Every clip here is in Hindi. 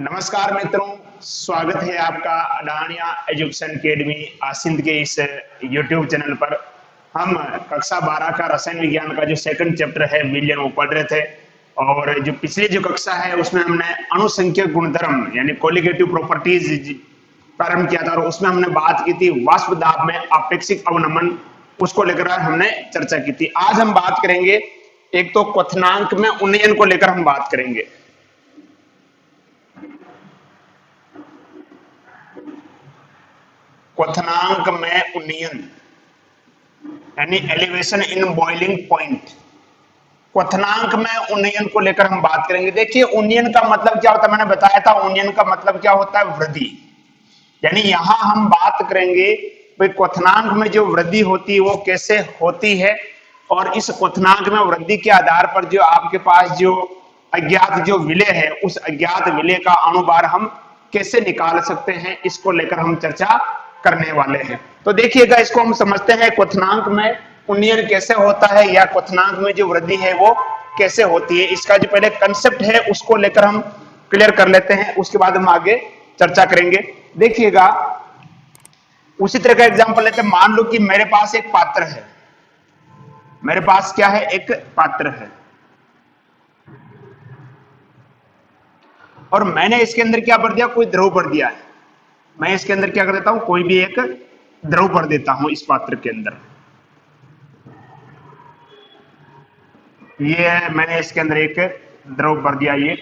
नमस्कार मित्रों, स्वागत है आपका अडानिया एजुकेशन अकेडमी आसिंद के इस YouTube चैनल पर। हम कक्षा 12 का रसायन विज्ञान का जो सेकंड चैप्टर है विलयन वो पढ़ रहे थे और जो पिछली जो कक्षा है उसमें हमने अणुसंख्यक गुणधर्म यानी कोलिगेटिव प्रॉपर्टीज प्रारंभ किया था और उसमें हमने बात की थी वाष्प दाब में आपेक्षिक अवनमन, उसको लेकर हमने चर्चा की थी। आज हम बात करेंगे एक तो क्वथनांक में उन्नयन को लेकर हम बात करेंगे। क्वथनांक में उन्नयन यानी एलिवेशन इन बॉइलिंग पॉइंट, क्वथनांक में उन्नयन को लेकर हम बात करेंगे। देखिए उन्नयन का मतलब क्या होता है, मैंने बताया था उन्नयन का मतलब क्या होता है, वृद्धि। यानी यहां हम बात करेंगे भाई क्वथनांक में जो वृद्धि होती है वो कैसे होती है और इस क्वथनांक में वृद्धि के आधार पर जो आपके पास जो अज्ञात जो विलय है उस अज्ञात विलय का अणुभार हम कैसे निकाल सकते हैं, इसको लेकर हम चर्चा करने वाले हैं। तो देखिएगा इसको हम समझते हैं क्वथनांक में उन्नयन कैसे होता है या क्वथनांक में जो वृद्धि है वो कैसे होती है। इसका जो पहले कंसेप्ट है उसको लेकर हम क्लियर कर लेते हैं, उसके बाद हम आगे चर्चा करेंगे। देखिएगा उसी तरह का एग्जांपल लेते हैं। मान लो कि मेरे पास एक पात्र है, मेरे पास क्या है, एक पात्र है और मैंने इसके अंदर क्या भर दिया, कोई द्रव भर दिया है। मैं इसके अंदर क्या कर देता हूं, कोई भी एक द्रव भर देता हूं इस पात्र के अंदर। ये मैंने इसके अंदर एक द्रव भर दिया, ये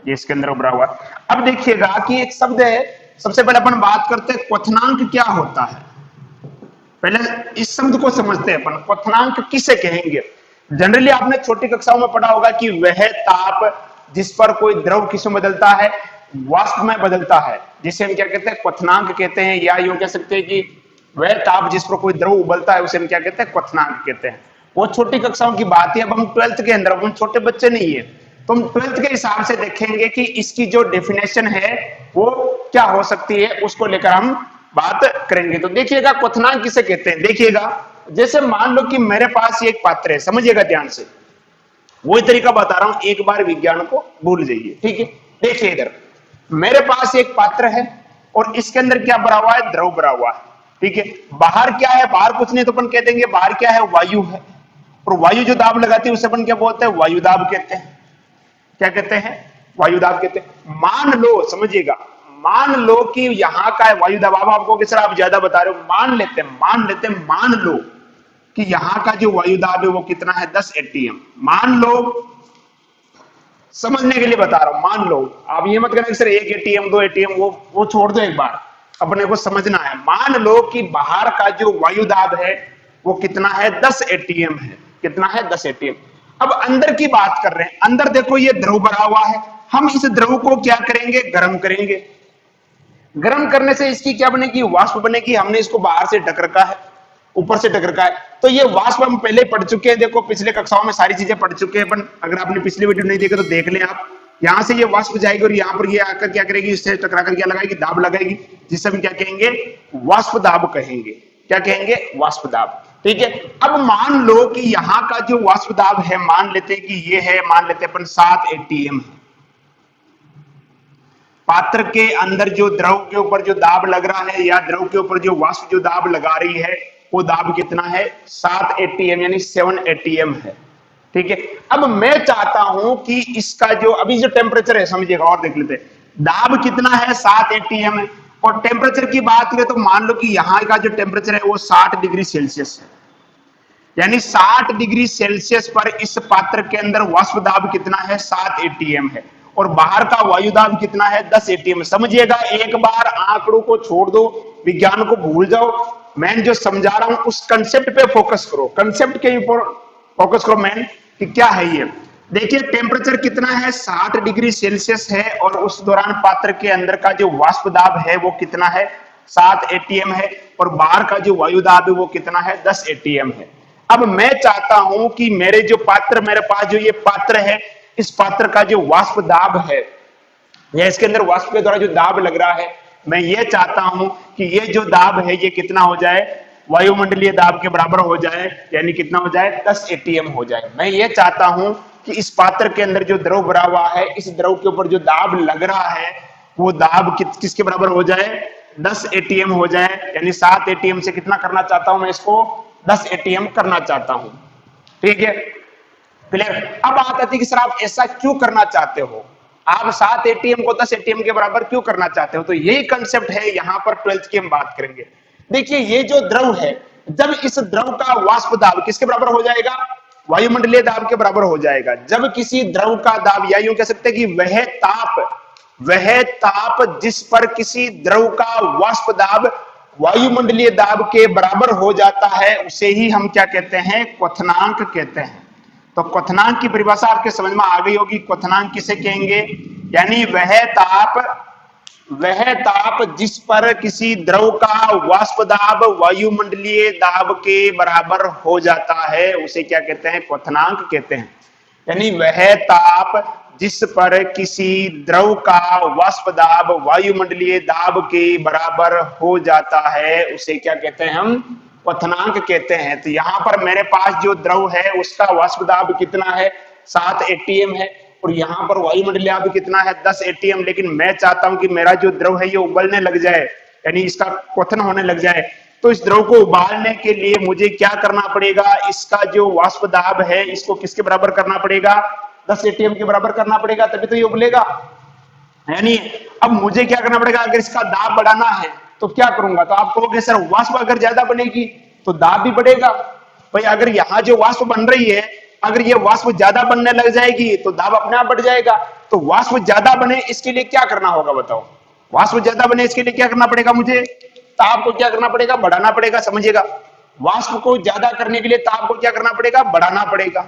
इसके अंदर भरा हुआ। अब देखिएगा कि एक शब्द है, सबसे पहले अपन बात करते हैं क्वथनांक क्या होता है। पहले इस शब्द को समझते हैं अपन, क्वथनांक किसे कहेंगे। जनरली आपने छोटी कक्षाओं में पढ़ा होगा कि वह ताप जिस पर कोई द्रव किसमें बदलता है, वाष्प में बदलता है, जिसे हम क्या कहते हैं, क्वथनांक कहते हैं। या यूं कह सकते हैं कि वह ताप जिस पर कोई द्रव उबलता है उसे हम क्या कहते हैं, क्वथनांक कहते हैं। वो छोटी कक्षाओं की बात है। अब हम 12th के अंदर, हम छोटे बच्चे नहीं है, तो हम 12th के हिसाब से देखेंगे कि इसकी जो डेफिनेशन है वो क्या हो सकती है, उसको लेकर हम बात करेंगे। तो देखिएगा क्वथनांक किसे कहते हैं। देखिएगा जैसे मान लो कि मेरे पास एक पात्र है, समझिएगा ध्यान से, वही तरीका बता रहा हूं, एक बार विज्ञान को भूल जाइए, ठीक है। देखिए इधर मेरे पास एक पात्र है और इसके अंदर क्या भरा हुआ है, द्रव भरा हुआ है, ठीक है। बाहर क्या है, बाहर कुछ नहीं तो अपन कह देंगे बाहर क्या है, वायु है। और वायु जो दाब लगाती है उसे अपन क्या बोलते हैं, वायु दाब कहते हैं। क्या कहते हैं, वायु दाब कहते हैं। मान लो, समझिएगा, मान लो कि यहां का है वायु दाब। अब आपको कि सर आप ज्यादा बता रहे हो, मान लो कि यहां का जो वायु दाब है वो कितना है, 10 atm। मान लो, समझने के लिए बता रहा हूं, मान लो। आप ये मत कहना सर 1 atm 2 atm, वो छोड़ दो, एक बार अपने को समझना है। मान लो कि बाहर का जो वायु दाब है वो कितना है, 10 atm है। कितना है, 10 atm। अब अंदर की बात कर रहे हैं, अंदर देखो ये द्रव भरा हुआ है। हम इस द्रव को क्या करेंगे, गर्म करेंगे। गर्म करने से इसकी क्या बनेगी, वाष्प बनेगी। हमने इसको बाहर से ढक रखा है, ऊपर से ढक रखा है, तो ये वाष्प हम पहले पढ़ चुके हैं। देखो पिछले कक्षाओं में सारी चीजें पढ़ चुके हैं अपन। अगर आपने पिछले वीडियो नहीं देखा तो देख लें आप। यहां से ये वाष्प जाएगी और यहाँ पर ये आकर क्या करेगी, इससे टकरा कर क्या लगाएगी, दाब लगाएगी, जिससे हम क्या कहेंगे, वाष्प दाब कहेंगे। क्या कहेंगे, वाष्प दाब, ठीक है। अब मान लो कि यहाँ का जो वाष्प दाब है, मान लेते हैं कि ये है, मान लेते हैं अपन 7 atm है। पात्र के अंदर जो द्रव के ऊपर जो दाब लग रहा है या द्रव के ऊपर जो वाष्प जो दाब लगा रही है वो दाब कितना है, 7 atm यानी 7 atm है, ठीक है। अब मैं चाहता हूं कि इसका जो अभी जो टेम्परेचर है, समझिएगा और देख लेते हैं, दाब कितना है, 7 atm है। और टेम्परेचर की बात करें तो मान लो कि यहां का जो टेम्परेचर है वो 60 डिग्री सेल्सियस है। यानी 60 डिग्री सेल्सियस पर इस पात्र के अंदर वाष्प दाब कितना है, 7 atm है। और बाहर का वायु दाब कितना है, 10 atm। समझिएगा, एक बार आंकड़ों को छोड़ दो, विज्ञान को भूल जाओ। मैं जो समझा रहा हूं उस कंसेप्ट पे फोकस करो, कंसेप्ट के ऊपर फोकस करो मैन, कि क्या है ये। देखिए टेम्परेचर कितना है, 60 डिग्री सेल्सियस है और उस दौरान पात्र के अंदर का जो वाष्प दाब है वो कितना है, 7 atm है। और बाहर का जो वायु दाब है वो कितना है, 10 atm है। अब मैं चाहता हूं कि मेरे जो पात्र, मेरे पास जो ये पात्र है, इस पात्र का जो वाष्प दाब है या इसके अंदर वाष्प के द्वारा जो दाब लग रहा है, मैं ये चाहता हूं कि ये जो दाब है ये कितना हो जाए, वायुमंडलीय दाब के बराबर हो जाए, यानी कितना हो जाए, 10 atm हो जाए। मैं ये चाहता हूं कि इस पात्र के अंदर जो द्रव भरा हुआ है, इस द्रव के ऊपर जो दाब लग रहा है वो दाब किसके बराबर हो जाए, 10 एटीएम हो जाए। यानी 7 एटीएम से कितना करना चाहता हूं मैं इसको, 10 एटीएम करना चाहता हूं। ठीक है, क्लियर। अब बात आती है कि सर आप ऐसा क्यों करना चाहते हो, आप 7 एटीएम को 10 एटीएम के बराबर क्यों करना चाहते हो। तो यही कंसेप्ट है, यहां पर 12th की हम बात करेंगे। देखिए ये जो द्रव है, जब इस द्रव का वाष्प दाब किसके बराबर हो जाएगा, वायुमंडलीय दाब के बराबर हो जाएगा। जब किसी द्रव का दाब, या यूं कह सकते हैं कि वह ताप जिस पर किसी द्रव का वाष्प दाब वायुमंडलीय दाब के बराबर हो जाता है, उसे ही हम क्या कहते हैं, क्वथनांक कहते हैं। तो क्वथनांक की परिभाषा आपके समझ में आ गई होगी। क्वथनांक किसे कहेंगे, यानी वह ताप जिस पर किसी द्रव का वाष्प दाब वायुमंडलीय दाब के बराबर हो जाता है, उसे क्या कहते हैं, क्वथनांक कहते हैं। यानी वह ताप जिस पर किसी द्रव का वाष्प दाब वायुमंडलीय दाब के बराबर हो जाता है, उसे क्या कहते हैं, हम क्वथनांक कहते हैं। तो यहां पर मेरे पास जो द्रव है उसका वाष्प दाब कितना है, 7 एटीएम है, और यहां पर वायुमंडलीय दाब कितना है, 10 एटीएम। लेकिन मैं चाहता हूं कि मेरा जो द्रव है ये उबलने लग जाए, यानी इसका क्वथन होने लग जाए। तो इस द्रव को उबालने के लिए मुझे क्या करना पड़ेगा, इसका जो वाष्प दाब है इसको किसके बराबर करना पड़ेगा, 10 एटीएम के बराबर करना पड़ेगा, तभी तो ये उबलेगा। यानी अब मुझे क्या करना पड़ेगा, अगर इसका दाब बढ़ाना है तो क्या करूंगा। तो आप कहोगे सर वाष्प अगर ज्यादा बनेगी तो दाब भी बढ़ेगा। भाई अगर यहाँ जो वाष्प बन रही है, अगर ये वाष्प ज्यादा बनने लग जाएगी तो दाब अपने आप बढ़ जाएगा। तो वाष्प ज्यादा बने इसके लिए क्या करना होगा बताओ, वाष्प ज्यादा बने इसके लिए क्या करना पड़ेगा, मुझे ताप को क्या करना पड़ेगा, बढ़ाना पड़ेगा। समझिएगा, वाष्प को ज्यादा करने के लिए ताप को क्या करना पड़ेगा, बढ़ाना पड़ेगा।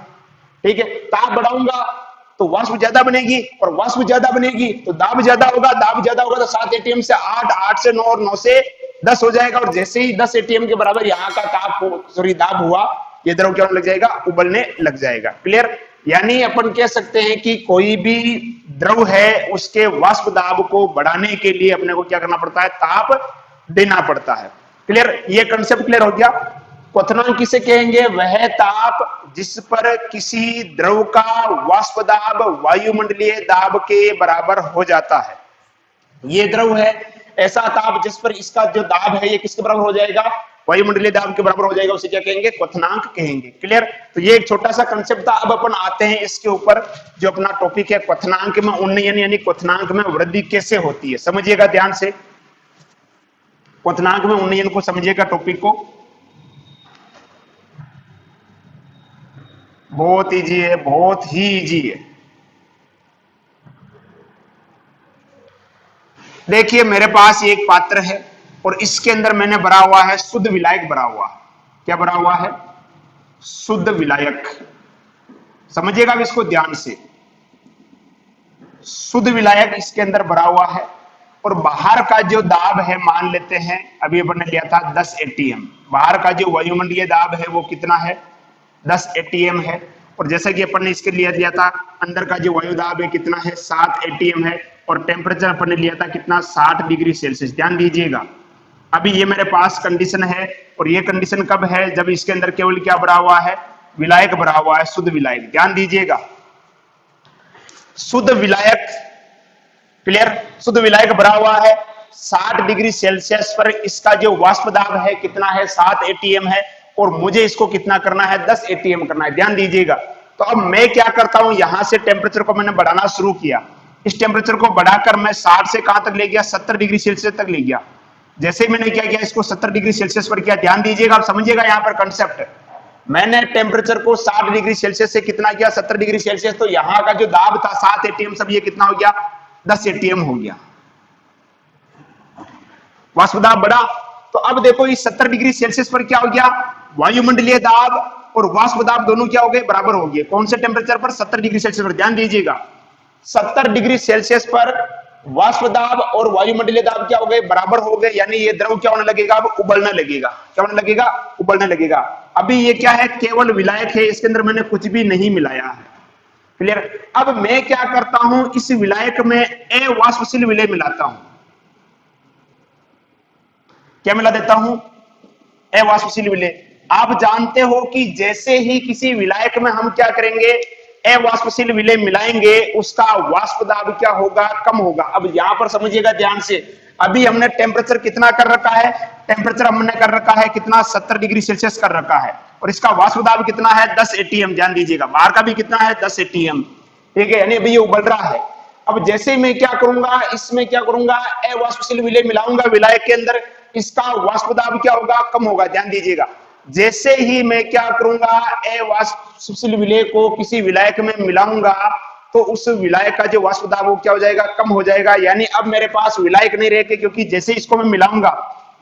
ठीक है, ताप बढ़ाऊंगा तो वाष्प ज्यादा बनेगी, और वाष्प ज्यादा बनेगी तो दाब ज्यादा होगा, दाब ज्यादा होगा तो 7 एटीएम से 8, 8 से 9 और 9 से 10 हो जाएगा। और जैसे ही 10 एटीएम के बराबर यहाँ का दाब हुआ, ये द्रव क्या होने लग जाएगा, उबलने लग जाएगा। क्लियर। यानी अपन कह सकते हैं कि कोई भी द्रव है उसके वाष्प दाब को बढ़ाने के लिए अपने को क्या करना पड़ता है, ताप देना पड़ता है। क्लियर, ये कंसेप्ट क्लियर हो गया। क्वथनांक किसे कहेंगे, वह ताप जिस पर किसी द्रव का वाष्प दाब वायुमंडलीय दाब के बराबर हो जाता है। ये द्रव है, ऐसा ताप जिस पर इसका जो दाब है ये किसके बराबर हो जाएगा, वायुमंडलीय दाब के बराबर हो जाएगा, उसे क्या कहेंगे, क्वथनांक कहेंगे। क्लियर। तो ये एक छोटा सा कंसेप्ट था। अब अपन आते हैं इसके ऊपर, जो अपना टॉपिक है क्वथनांक में उन्नयन, यानी क्वथनांक में वृद्धि कैसे होती है। समझिएगा ध्यान से, क्वथनांक में उन्नयन को समझिएगा, टॉपिक को। बहुत इजी है, बहुत ही इजी है। देखिए मेरे पास एक पात्र है और इसके अंदर मैंने भरा हुआ है शुद्ध विलायक भरा हुआ। क्या भरा हुआ है, शुद्ध विलायक। समझिएगा अब इसको ध्यान से, शुद्ध विलायक इसके अंदर भरा हुआ है, और बाहर का जो दाब है मान लेते हैं, अभी अपन ने लिया था 10 एटीएम। बाहर का जो वायुमंडलीय दाब है वो कितना है, 10 एटीएम है। और जैसा कि अपन ने इसके लिया था, अंदर का जो वायु दाब है कितना है, 7 एटीएम है। और टेम्परेचर अपन ने लिया था कितना, 60 डिग्री सेल्सियस। ध्यान दीजिएगा, अभी ये मेरे पास कंडीशन है, और ये कंडीशन कब है, जब इसके अंदर केवल क्या भरा हुआ है, विलायक भरा हुआ है, शुद्ध विलायक। ध्यान दीजिएगा, शुद्ध विलायक। क्लियर, शुद्ध विलायक भरा हुआ है, 60 डिग्री सेल्सियस पर इसका जो वाष्प दाब है कितना है, 7 एटीएम है, और मुझे इसको कितना करना है, 10 एटीएम करना है। ध्यान दीजिएगा। तो अब मैं क्या करता हूं, यहां से टेम्परेचर को मैंने बढ़ाना शुरू किया। इस टेम्परेचर को बढ़ाकर मैं 60 से कहां तक ले गया, 70 डिग्री सेल्सियस तक ले गया। जैसे मैंने क्या किया, इसको 70 डिग्री सेल्सियस पर किया। ध्यान दीजिएगा, आप समझिएगा यहां पर कंसेप्ट। मैंने टेम्परेचर को 60 डिग्री सेल्सियस से कितना किया, 70 डिग्री सेल्सियस। तो यहां का जो दाब था 7 एटीएम, सब ये कितना हो गया, 10 एटीएम हो गया। वाष्प दाब बढ़ा। तो अब देखो इस 70 डिग्री सेल्सियस पर क्या हो गया, वायुमंडलीय दाब और वाष्प दाब दोनों क्या हो गए, बराबर हो गए। कौन से टेम्परेचर पर, 70 डिग्री सेल्सियस पर। ध्यान दीजिएगा, 70 डिग्री सेल्सियस पर वाष्प दाब और वायुमंडलीय दाब क्या हो गए, बराबर हो गए। यानी ये द्रव क्या होने लगेगा, अब उबलने लगेगा। क्या होने लगेगा, उबलने लगेगा। अभी ये क्या है, केवल विलायक है, इसके अंदर मैंने कुछ भी नहीं मिलाया है। क्लियर। अब मैं क्या करता हूं, इस विलायक में अवाष्पशील विलेय मिलाता हूं। क्या मिला देता हूं, अवाष्पशील विलेय। आप जानते हो कि जैसे ही किसी विलायक में हम क्या करेंगे, अवाष्पशील विलेय मिलाएंगे उसका वाष्प दाब क्या होगा, कम होगा। अब यहां पर समझिएगा ध्यान से, अभी हमने टेम्परेचर कितना कर रखा है, टेम्परेचर हमने कर रखा है कितना, 70 डिग्री सेल्सियस कर रखा है, और इसका वाष्प दाब कितना है, 10 एटीएम। ध्यान दीजिएगा, बाहर का भी कितना है, 10 एटीएम, ठीक है, यानी अभी ये उबल रहा है। अब जैसे मैं क्या करूंगा, इसमें क्या करूंगा, अवाष्पशील विलेय मिलाऊंगा विलायक के अंदर, इसका वाष्प दाब क्या होगा, कम होगा। ध्यान दीजिएगा, जैसे ही मैं क्या करूंगा, अवाष्पशील विलेय को किसी विलायक में मिलाऊंगा तो उस विलायक का जो वाष्प दाब वो क्या हो जाएगा, कम हो जाएगा। यानी अब मेरे पास विलायक नहीं रहेगा, क्योंकि जैसे इसको मैं मिलाऊंगा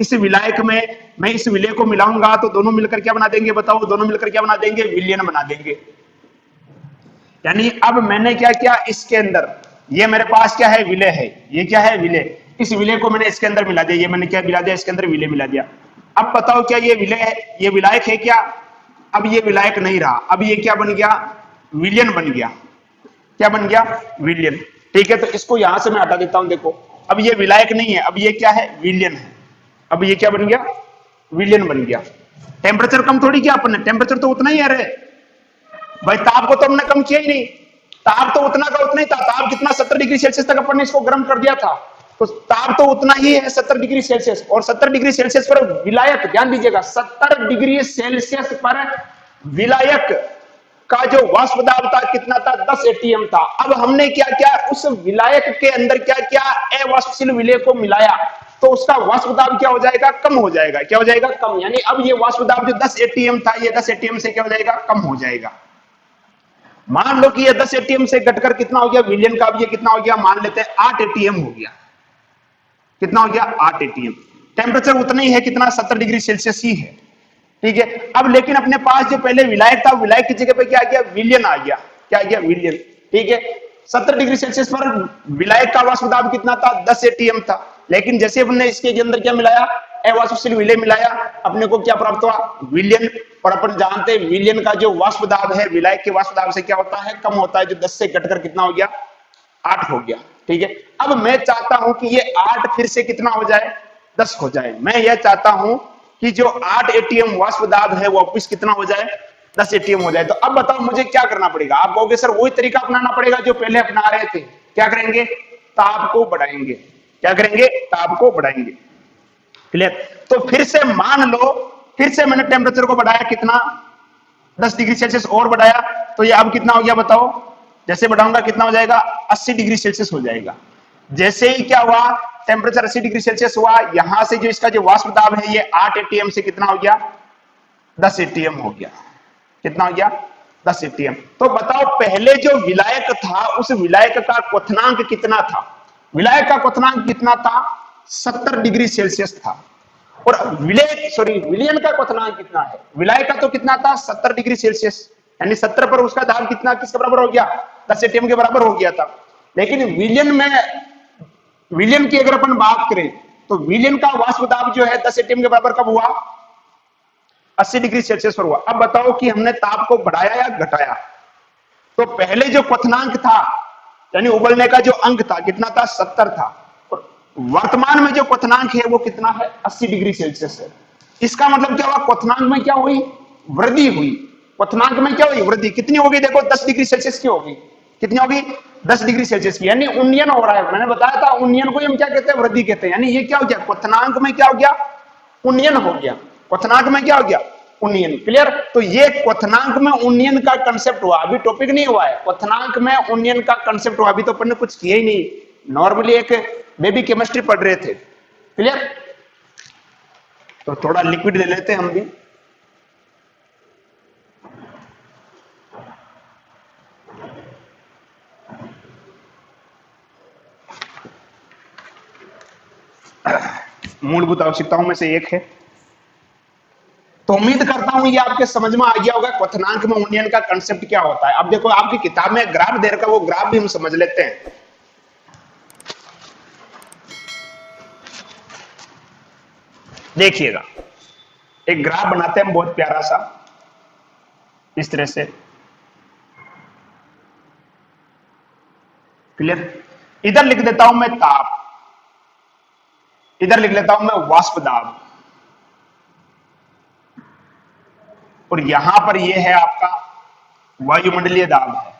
इस विलायक में, मैं इस विलेय को मिलाऊंगा तो दोनों मिलकर क्या बना देंगे, बताओ, दोनों मिलकर क्या बना देंगे, विलयन बना देंगे। यानी अब मैंने क्या किया, इसके अंदर ये मेरे पास क्या है, विलेय है, ये क्या है, विलेय, इस विलेय को मैंने इसके अंदर मिला दिया, ये मैंने क्या मिला दिया, इसके अंदर विलेय मिला दिया। अब बताओ क्या ये विलेय है, ये विलायक है क्या, अब ये विलायक नहीं रहा, अब ये क्या बन गया, विलयन बन गया। क्या बन गया, विलयन, ठीक है। तो इसको यहां से मैं हटा देता हूं, देखो अब ये विलायक नहीं है, अब ये क्या है, विलयन है। अब ये क्या बन गया, विलयन बन गया। टेम्परेचर कम थोड़ी किया अपन ने, टेम्परेचर तो उतना ही है रे भाई, ताप को तो हमने कम किया ही नहीं, ताप तो उतना का उतना ही था। ताप कितना, 70 डिग्री सेल्सियस तक अपन ने इसको गर्म कर दिया था, तो ताप तो उतना ही है 70 डिग्री सेल्सियस। और 70 डिग्री सेल्सियस पर विलायक, ध्यान दीजिएगा, 70 डिग्री सेल्सियस पर विलायक का जो वाष्प दाब था कितना था, 10 एटीएम था। अब हमने क्या किया, उस विलायक के अंदर क्या किया, अवाष्पशील विलेय को मिलाया, तो उसका वाष्प दाब क्या हो जाएगा, कम हो जाएगा। क्या हो जाएगा, कम। यानी अब ये वाष्प दाब जो 10 एटीएम था, ये 10 एटीएम से क्या हो जाएगा, कम हो जाएगा। मान लो कि ये 10 एटीएम से घटकर कितना हो गया, विलयन का अब ये कितना हो गया, मान लेते हैं 8 एटीएम हो गया। कितना हो गया, 8 एटीएम। टेम्परेचर उतना ही है, कितना, 70 डिग्री सेल्सियस ही है, ठीक है। अब लेकिन अपने पास जो पहले विलायक था, विलायक की जगह पे क्या आ गया, विलयन आ गया। क्या आ गया, विलयन, ठीक है। 70 डिग्री सेल्सियस पर विलायक का वाष्प दाब कितना था, 10 एटीएम था। लेकिन जैसे हमने इसके अंदर क्या मिलाया, अवाष्पशील विलेय मिलाया, अपने को क्या प्राप्त हुआ, विलयन। और अपन जानते हैं विलयन का जो वाष्प दाब है विलायक के वाष्प दाब से क्या होता है, कम होता है, जो 10 से घटकर कितना हो गया, 8 हो गया, ठीक है। अब मैं चाहता हूं कि ये 8 फिर से कितना हो जाए, 10 हो जाए। मैं यह चाहता हूं कि जो 8 एटीएम वाष्प दाब है वो वापस कितना हो जाए, 10 एटीएम हो जाए। तो अब बताओ मुझे क्या करना पड़ेगा। आप कहोगे सर वही तरीका अपनाना पड़ेगा जो पहले अपना रहे थे। क्या करेंगे, ताप को बढ़ाएंगे। क्या करेंगे, ताप को बढ़ाएंगे, क्लियर। तो फिर से मान लो, फिर से मैंने टेम्परेचर को बढ़ाया, कितना, 10 डिग्री सेल्सियस और बढ़ाया, तो ये अब कितना हो गया, बताओ, जैसे बढ़ाऊंगा कितना हो जाएगा, 80 डिग्री सेल्सियस हो जाएगा। जैसे ही क्या हुआ, टेम्परेचर 80 डिग्री सेल्सियस हुआ, यहां से जो इसका जो वाष्प दाब है ये 8 एटीएम से कितना हो गया, 10 एटीएम हो गया। कितना हो गया, 10 एटीएम। तो बताओ पहले जो विलायक था उस विलायक का क्वथनांक कितना था, विलायक का क्वथनांक कितना था, 70 डिग्री सेल्सियस था। और विलयन का क्वथनांक कितना है, विलायक का तो कितना था, 70 डिग्री सेल्सियस, यानी 70 पर उसका दाब कितना, किसके बराबर हो गया, 10 एटीएम के बराबर हो गया था। लेकिन विलयन की अगर अपन बात करें तो विलयन का वाष्प दाब जो है 10 एटीएम के बराबर कब हुआ, 80 डिग्री सेल्सियस पर हुआ। अब बताओ कि हमने ताप को बढ़ाया या घटाया। तो पहले जो क्वथनांक था यानी उबलने का जो अंक था कितना था, 70 था। और वर्तमान में जो क्वथनांक है वो कितना है, 80 डिग्री सेल्सियस है। इसका मतलब क्या हुआ, क्वथनांक में क्या हुई, वृद्धि हुई। क्वथनांक में क्या हुई, वृद्धि। कितनी होगी, देखो 10 डिग्री सेल्सियस की होगी। कितनी होगी, 10 डिग्री सेल्सियस की, यानी उन्नयन हो रहा है। मैंने बताया था उन्नयन को हम क्या कहते हैं, वृद्धि कहते हैं। यानी ये क्या हो गया, क्वथनांक में क्या हो गया, उन्नयन हो गया। क्वथनांक में क्या हो गया, उन्नयन, क्लियर। तो ये क्वथनांक में उन्नयन का कंसेप्ट हुआ, अभी टॉपिक नहीं हुआ है, क्वथनांक में उन्नयन का कंसेप्ट हुआ। अभी तो अपन ने कुछ किया ही नहीं, नॉर्मली एक बेबी केमिस्ट्री पढ़ रहे थे, क्लियर। तो थोड़ा लिक्विड ले लेते हैं हम भी। मूलभूत आवश्यकताओं में से एक है। तो उम्मीद करता हूं ये आपके समझ में आ गया होगा क्वथनांक में उन्नयन का कंसेप्ट क्या होता है। अब देखो आपकी किताब में ग्राफ दे रखा है, वो ग्राफ भी हम समझ लेते हैं। देखिएगा एक ग्राफ बनाते हैं हम बहुत प्यारा सा, इस तरह से, क्लियर। इधर लिख देता हूं मैं ताप, इधर लिख लेता हूं मैं वाष्प दाब, और यहां पर यह है आपका वायुमंडलीय दाब है।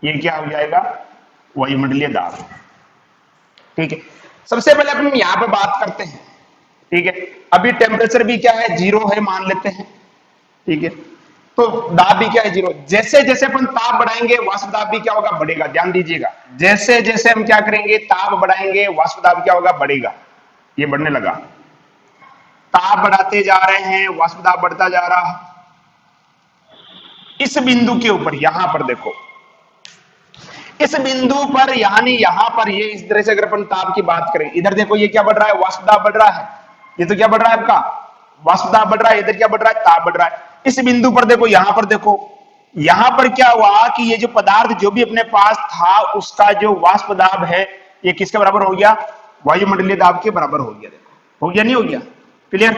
ये क्या हो जाएगा, वायुमंडलीय दाब। ठीक है, सबसे पहले अपन यहां पे बात करते हैं। ठीक है, अभी टेम्परेचर भी क्या है, 0 है मान लेते हैं। ठीक है, तो दाब भी क्या है, 0। जैसे जैसे अपन ताप बढ़ाएंगे वाष्प दाब भी क्या होगा, बढ़ेगा। ध्यान दीजिएगा, जैसे जैसे हम क्या करेंगे, ताप बढ़ाएंगे वाष्प दाब क्या होगा, बढ़ेगा। ये बढ़ने लगा, ताप बढ़ाते जा रहे हैं, वाष्प दाब बढ़ता जा रहा है। इस बिंदु के ऊपर यहां पर देखो, इस बिंदु पर यानी यहां पर ये इस तरह से अगर अपन ताप की बात करें, इधर देखो ये क्या बढ़ रहा है, वाष्प दाब बढ़ रहा है। ये तो क्या बढ़ रहा है आपका, वाष्प दाब बढ़ रहा है। इधर क्या बढ़ रहा है, ताप बढ़ रहा है। इस बिंदु पर देखो, यहां पर देखो, यहां पर क्या हुआ कि ये जो पदार्थ जो भी अपने पास था उसका जो वाष्प दाब है ये किसके बराबर हो गया, वायुमंडलीय दाब के बराबर हो गया। देखो हो गया, नहीं हो गया, क्लियर।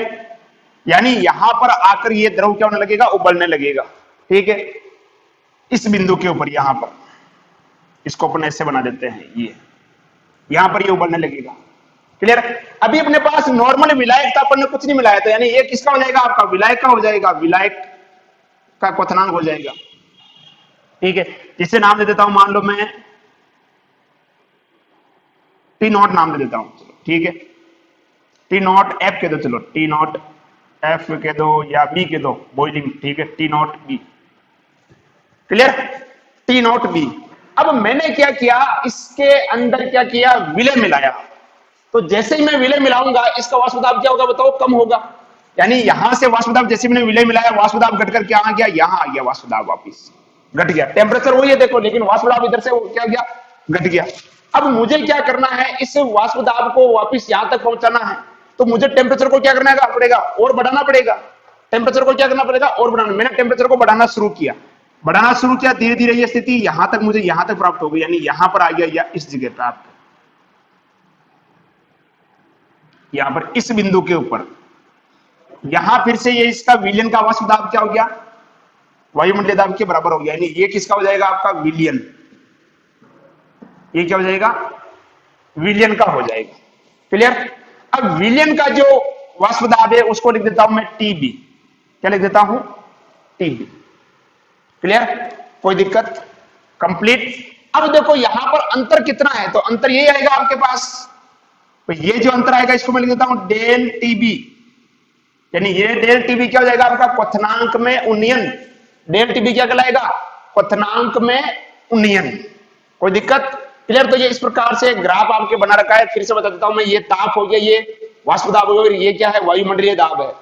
यानी यहां पर आकर ये द्रव क्या होने लगेगा, उबलने लगेगा। ठीक है, इस बिंदु के ऊपर यहां पर, इसको अपन ऐसे बना देते हैं, ये यहां पर ये उबलने लगेगा। क्लियर। अभी अपने पास नॉर्मल विलायक था, अपन ने कुछ नहीं मिलाया था, यानी ये किसका हो जाएगा, आपका विलायक का हो जाएगा, विलायक का क्वथनांक हो जाएगा। ठीक है, जिसे नाम दे देता हूं, मान लो मैं T0 नाम दे देता हूं। चलो ठीक है, T0 F के दो, चलो T0 F के दो या B के दो, बॉइलिंग। ठीक है, T0 B, clear, T0 B। अब मैंने क्या किया, इसके अंदर क्या किया, विलय मिलाया। तो जैसे ही मैं विलय मिलाऊंगा इसका वाष्प दाब क्या होगा बताओ, कम होगा। यानी यहां से वाष्प दाब, जैसे मैंने विलय मिलाया वाष्प दाब घटकर क्या आ गया, यहां आ गया वाष्प दाब, वापिस घट गया। टेम्परेचर वही है देखो, लेकिन वाष्प दाब इधर से क्या गया, घट गया। अब मुझे क्या करना है, इस वाष्प दाब को वापिस यहां तक पहुंचाना है, तो मुझे टेम्परेचर को क्या करना पड़ेगा, और बढ़ाना पड़ेगा। टेम्परेचर को क्या करना पड़ेगा, और बढ़ाना। मैंने टेम्परेचर को बढ़ाना शुरू किया, बढ़ाना शुरू किया, धीरे धीरे ये स्थिति यहां तक, मुझे यहां तक प्राप्त हो गई, यानी यहां पर आ गया या इस जगह पर, आपको यहां पर इस बिंदु के ऊपर, यहां फिर से ये इसका विलयन का वाष्प दाब क्या हो गया, वायुमंडलीय दाब के बराबर हो गया। यानी ये किसका हो जाएगा, आपका विलयन। ये क्या हो जाएगा, विलयन का हो जाएगा। क्लियर। अब विलयन का जो वाष्प दाब है उसको लिख देता हूं मैं टीबी। क्या लिख देता हूं, टीबी। क्लियर, कोई दिक्कत, कंप्लीट। अब देखो यहां पर अंतर कितना है, तो अंतर ये आएगा आपके पास, तो ये जो अंतर आएगा इसको मैं लिख देता हूं डेल टीबी। यानी ये डेल टीबी क्या हो जाएगा आपका, क्वथनांक में उन्नयन। डेल टीबी क्या कहलाएगा, क्वथनांक में उन्नयन। कोई दिक्कत, क्लियर। तो ये इस प्रकार से ग्राफ आपके बना रखा है, फिर से बता देता हूं मैं, ये ताप हो गया, ये वाष्प दाब हो गया, ये क्या है, वायुमंडलीय दाब है।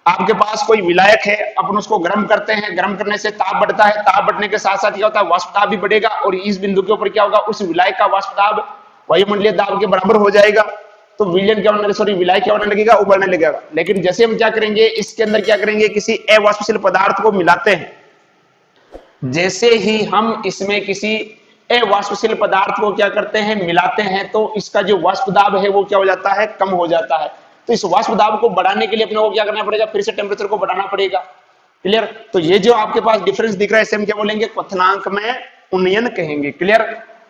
आपके पास कोई विलायक है, अपन उसको गर्म करते हैं, गर्म करने से ताप बढ़ता है, ताप बढ़ने के साथ साथ क्या होता है, वाष्प दाब भी बढ़ेगा, और इस बिंदु के ऊपर क्या होगा, उस विलायक का वाष्प दाब वायुमंडलीय दाब के बराबर हो जाएगा। तो विलयन क्या होने, सॉरी विलायक क्या होने लगेगा, उबलने लगेगा। लेकिन जैसे हम क्या करेंगे, इसके अंदर क्या करेंगे, किसी अवाष्पशील पदार्थ को मिलाते हैं, जैसे ही हम इसमें किसी अवाष्पशील पदार्थ को क्या करते हैं, मिलाते हैं, तो इसका जो वाष्प दाब है वो क्या हो जाता है, कम हो जाता है। तो इस वाष्प दाब को बढ़ाने के लिए अपने को क्या करना पड़ेगा, फिर से टेम्परेचर को बढ़ाना पड़ेगा। क्लियर। तो ये जो आपके पास डिफरेंस दिख रहा है, इसे हम क्या बोलेंगे, क्वथनांक में उन्नयन कहेंगे। क्लियर।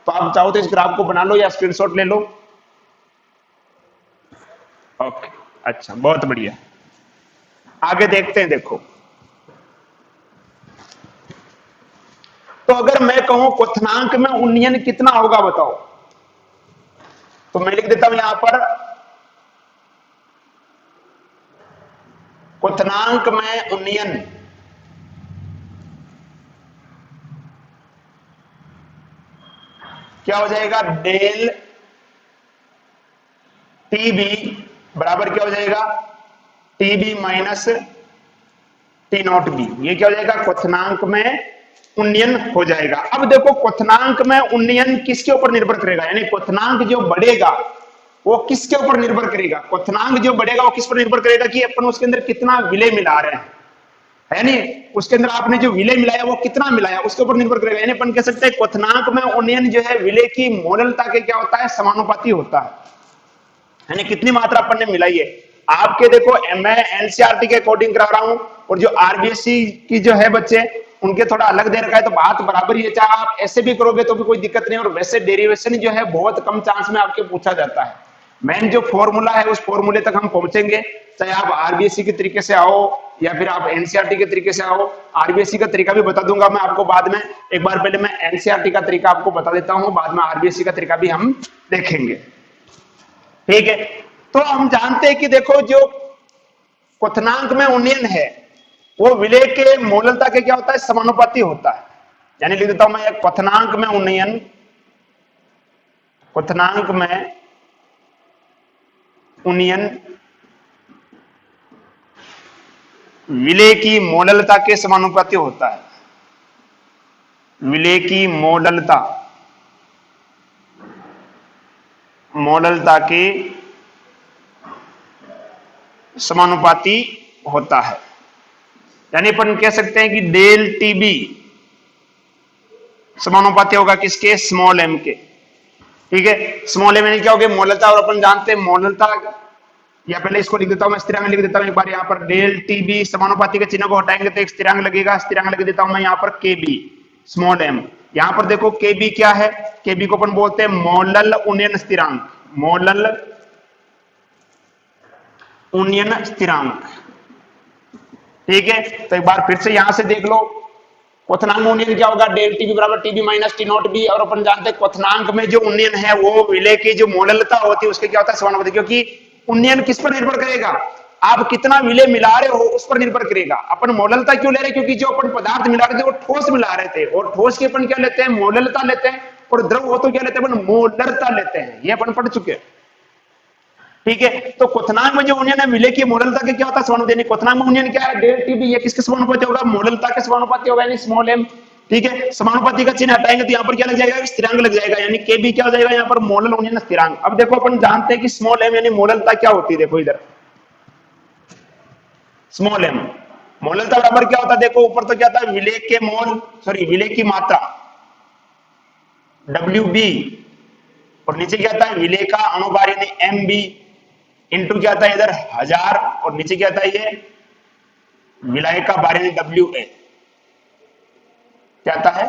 तो आप चाहो तो इस ग्राफ को बना लो या स्क्रीनशॉट ले लो। ओके, अच्छा, बहुत बढ़िया। आगे देखते हैं। देखो, तो अगर मैं कहूं क्वथनांक में उन्नयन कितना होगा बताओ, तो मैं लिख देता हूं यहां पर, क्वथनांक में उन्नयन क्या हो जाएगा, डेल टीबी बराबर क्या हो जाएगा, TB minus T not be. ये क्या हो जाएगा, क्वथनांक में उन्नयन हो जाएगा। अब देखो क्वथनांक में उन्नयन किसके ऊपर निर्भर करेगा, यानी क्वथनांक जो बढ़ेगा वो किसके ऊपर निर्भर करेगा, क्वथनांक जो बढ़ेगा वो किस पर निर्भर करेगा कि अपन उसके अंदर कितना विलय मिला रहे हैं, यानी उसके अंदर आपने जो विलय मिलाया वो कितना मिलाया उसके ऊपर निर्भर करेगा। यानी अपन कह सकते हैं क्वथनांक में उन्नयन जो है विलय की मोललता के क्या होता है, समानुपाती होता है। यानी कितनी मात्रा अपन ने मिलाई है। आपके देखो मैं एनसीईआरटी के अकॉर्डिंग करा रहा हूं, और जो आरबीएससी की जो है बच्चे उनके थोड़ा अलग दे रखा है, तो बात बराबर ही है। चाहे आप ऐसे भी करोगे तो भी कोई दिक्कत नहीं, और वैसे डेरिवेशन जो है बहुत कम चांस में आपके पूछा जाता है। मेन जो फॉर्मूला है उस फॉर्मूले तक हम पहुंचेंगे, चाहे आप आरबीएससी के तरीके से आओ या फिर आप एनसीईआरटी के तरीके से आओ। आरबीएससी का तरीका भी बता दूंगा मैं आपको बाद में। एक बार पहले मैं एनसीईआरटी का तरीका आपको बता देता हूं, बाद में आरबीएससी का तरीका भी हम देखेंगे। ठीक है, तो हम जानते हैं कि देखो जो क्वथनांक में उन्नयन है वो विलेय के मोललता के क्या होता है, समानुपाती होता है। यानी लिख देता हूं मैं, क्वथनांक में उन्नयन, क्वथनांक में उन्नयन विलेय की मोललता के समानुपाती होता है। विलेय की मोललता, मोललता के समानुपाती होता है। यानी अपन कह सकते हैं कि डेल टीबी समानुपाती होगा किसके, स्मॉल एम के। ठीक है, स्मॉल एम यानी क्या हो गया, मोललता। और अपन जानते हैं मोललता, या पहले इसको लिख देता हूं मैं, स्थिरांक लिख देता हूं एक बार। यहां पर डेल टीबी समानुपाती के चिन्ह को हटाएंगे तो एक स्थिरांक लगेगा, स्थिरांक लिख देता हूं मैं यहां पर केबी स्मॉल एम। यहां पर देखो केबी क्या है, केबी को अपन बोलते हैं मोलल उन्नयन स्थिरांक, मोलल उन्नयन स्थिरांक। ठीक है, तो एक बार फिर से यहां से देख लो, क्वथनांक में उन्नयन क्या होगा, डेल टीबी बराबर TB minus T not be. और अपन जानते हैं क्वथनांक में जो उन्नयन है वो विलेय की जो मोललता होती है उसके क्या होता है, समानुपाती। क्योंकि उन्नयन किस पर निर्भर करेगा, आप कितना विलेय मिला रहे हो उस पर निर्भर करेगा। अपन मोललता क्यों ले रहे हैं, क्योंकि जो अपन पदार्थ मिला रहे थे वो ठोस मिला रहे थे, और ठोस की अपन क्या लेते हैं, मोललता लेते हैं, और द्रव हो तो क्या लेते हैं अपन, मोलरता लेते हैं। ये अपन पढ़ चुके हैं। ठीक है, तो क्वथनांक में जो उन्नयन है विलेय की मोललता के क्या होता है, समानुपाती। क्वथनांक में उन्नयन क्या है, डेल टीबी, ये किसके समानुपाती होगा, मोललता के समानुपाती होगा, यानी स्मॉल एम। ठीक है, समानुपाती का चिन्ह हटाएंगे तो यहाँ पर क्या लग जाएगा, स्थिरांक लग जाएगा, यानी केबी क्या हो जाएगा यहाँ पर, मोलल उन्नयन स्थिरांक। अब देखो अपन जानते हैं कि स्मॉल एम यानी मोललता क्या होती है, देखो इधर स्मॉल एम मोललता बराबर क्या होता है, देखो ऊपर तो क्या था, विलेय के मोल, सॉरी विलेय की मात्रा WB, और नीचे क्या था, विलेय का अणुभार यानी MB, इंटू क्या था इधर 1000, और नीचे क्या था ये विलाय का भार यानी WA, क्या आता है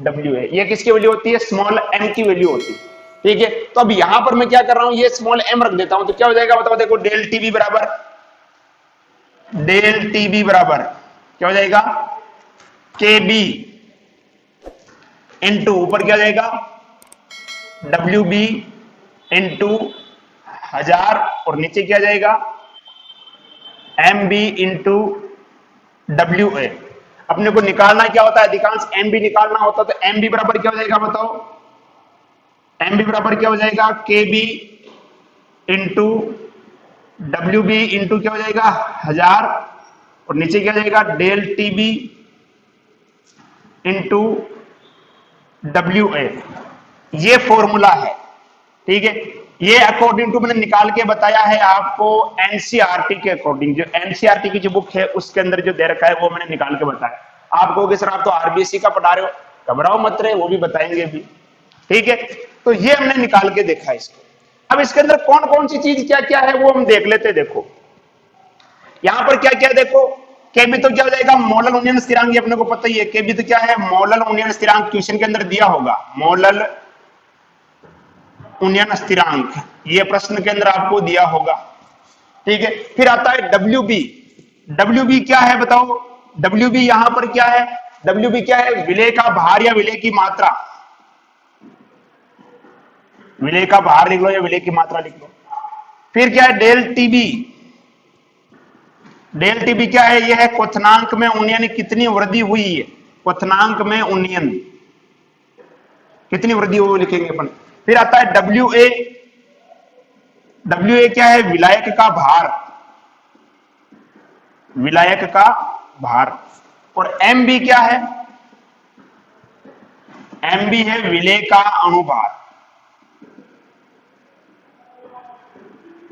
WA। ये किसकी वैल्यू होती है, स्मॉल m की वैल्यू होती है। ठीक है, तो अब यहां पर मैं क्या कर रहा हूं, ये स्मॉल m रख देता हूं तो क्या हो जाएगा बताओ, देखो डेल टीबी बराबर, डेल टीबी बराबर क्या हो जाएगा, केबी इंटू ऊपर क्या हो जाएगा WB इंटू 1000, और नीचे क्या जाएगा MB इंटू WA। अपने को निकालना क्या होता है, अधिकांश MB निकालना होता है, तो MB बराबर क्या हो जाएगा बताओ, MB बराबर क्या हो जाएगा, KB इंटू WB इंटू क्या हो जाएगा 1000, और नीचे क्या जाएगा डेल TB इंटू WA। ये फॉर्मूला है। ठीक है, ये अकॉर्डिंग टू मैंने निकाल के बताया है आपको एनसीईआरटी के अकॉर्डिंग, जो एनसीईआरटी की जो बुक है उसके अंदर जो दे रखा है वो मैंने निकाल के बताया। आप कहोगे सर आप तो आरबीएससी का पढ़ा रहे हो, घबराओ मत रहे, वो भी बताएंगे भी। ठीक है, तो ये हमने निकाल के देखा इसको। अब इसके अंदर कौन कौन सी चीज क्या क्या है वो हम देख लेते हैं। देखो यहां पर क्या क्या, देखो केबी तो क्या हो जाएगा, मोलल उन्नयन स्थिरांक, ये अपने को पता ही है। केबी तो क्या है, मोलल उन्नयन स्थिरांक, क्वेश्चन के अंदर दिया होगा मोलल उन्नयन स्थिरांक, ये प्रश्न के अंदर आपको दिया होगा। ठीक है, फिर आता है WB। WB क्या है बताओ, WB यहां पर क्या है, WB क्या है, विलेय का भार या विलेय की मात्रा। विलेय का भार लिख लो या विलेय की मात्रा लिख लो। फिर क्या है डेल टीबी, डेल टीबी क्या है, यह है क्वथनांक में उन्नयन कितनी वृद्धि हुई है, क्वथनांक में उन्नयन कितनी वृद्धि हुई लिखेंगे अपन। फिर आता है WA, WA क्या है, विलायक का भार, विलायक का भार। और MB क्या है, MB है विलेय का अणुभार।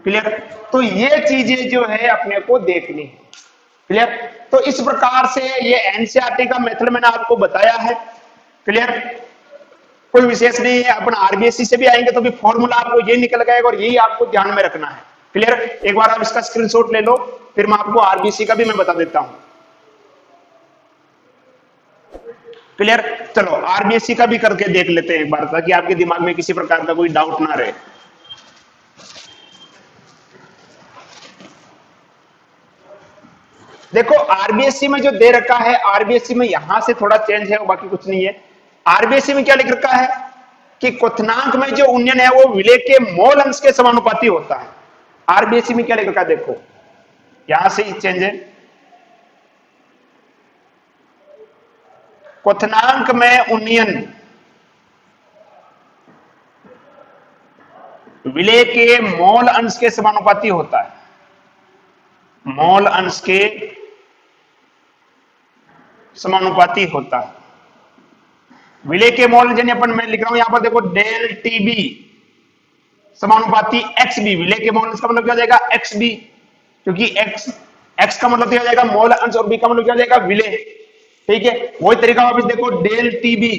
क्लियर, तो ये चीजें जो है अपने को देखनी है। क्लियर, तो इस प्रकार से ये एनसीईआरटी का मेथड मैंने आपको बताया है। क्लियर, कोई विशेष नहीं है। अपन आरबीएससी से भी आएंगे तो भी फॉर्मूला आपको ये निकल जाएगा और यही आपको ध्यान में रखना है। क्लियर, एक बार आप इसका स्क्रीनशॉट ले लो, फिर मैं आपको आरबीएससी का भी मैं बता देता हूं। क्लियर, चलो आरबीएससी का भी करके देख लेते हैं एक बार, ताकि आपके दिमाग में किसी प्रकार का कोई डाउट ना रहे। देखो आरबीएससी में जो दे रखा है, आरबीएससी में यहां से थोड़ा चेंज है, बाकी कुछ नहीं है। आरबीएससी में क्या लिख रखा है कि क्वथनांक में जो उन्नयन है वो विलेय के मोल अंश के समानुपाती होता है। आरबीएससी में क्या लिख रखा है, देखो यहां से ही चेंज है। क्वथनांक में उन्नयन विलेय के मोल अंश के समानुपाती होता है, मोल अंश के समानुपाती होता है। विलेय के मोल यानी अपन मैं लिख रहा हूं यहां पर देखो डेल टीबी समानुपाती एक्स बी। विलेय के मोल अंश का मतलब क्या हो जाएगा, एक्स बी, क्योंकि एक्स का मतलब क्या हो जाएगा मोल अंश और बी का मतलब क्या हो जाएगा विलेय। ठीक है, वही तरीका वापस देखो डेल टीबी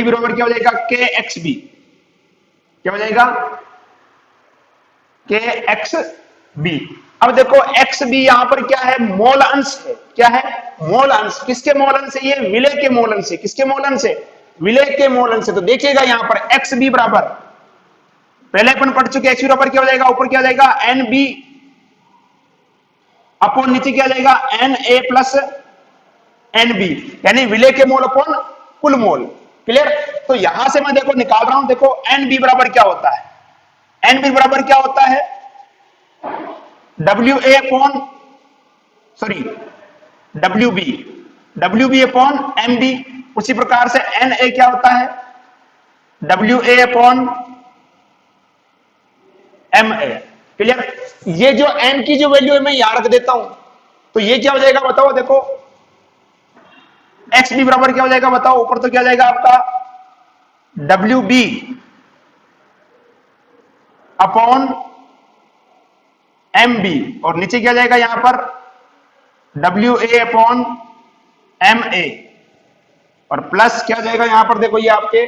बराबर क्या हो जाएगा के एक्स बी। क्या हो जाएगा के एक्स बी। अब देखो एक्स बी यहां पर क्या है, मोल अंश है। क्या है, मोल अंश। किसके मोल अंश है, ये विलेय के मोल अंश है। किसके मोल अंश है, विलेय के मोल अंश है। तो देखिएगा यहां पर एक्स बी बराबर, पहले अपन पढ़ चुके, एक्स बी बराबर क्या हो जाएगा, ऊपर क्या हो जाएगा एन बी अपॉन नीचे क्या हो जाएगा N A plus N B, यानी विलेय के मोल अपॉन कुल मोल। क्लियर। तो यहां से मैं देखो निकाल रहा हूं, देखो एन बी बराबर क्या होता है, एन बी बराबर क्या होता है W A upon sorry W B upon M B. उसी प्रकार से एन ए क्या होता है W A upon M A. Clear. ये जो एन की जो वैल्यू है मैं यहां रख देता हूं, तो ये क्या हो जाएगा बताओ, देखो एक्स बी बराबर क्या हो जाएगा बताओ, ऊपर तो क्या जाएगा आपका W B upon M B, और नीचे क्या जाएगा यहां पर W A upon M A, और प्लस क्या जाएगा यहां पर देखो ये आपके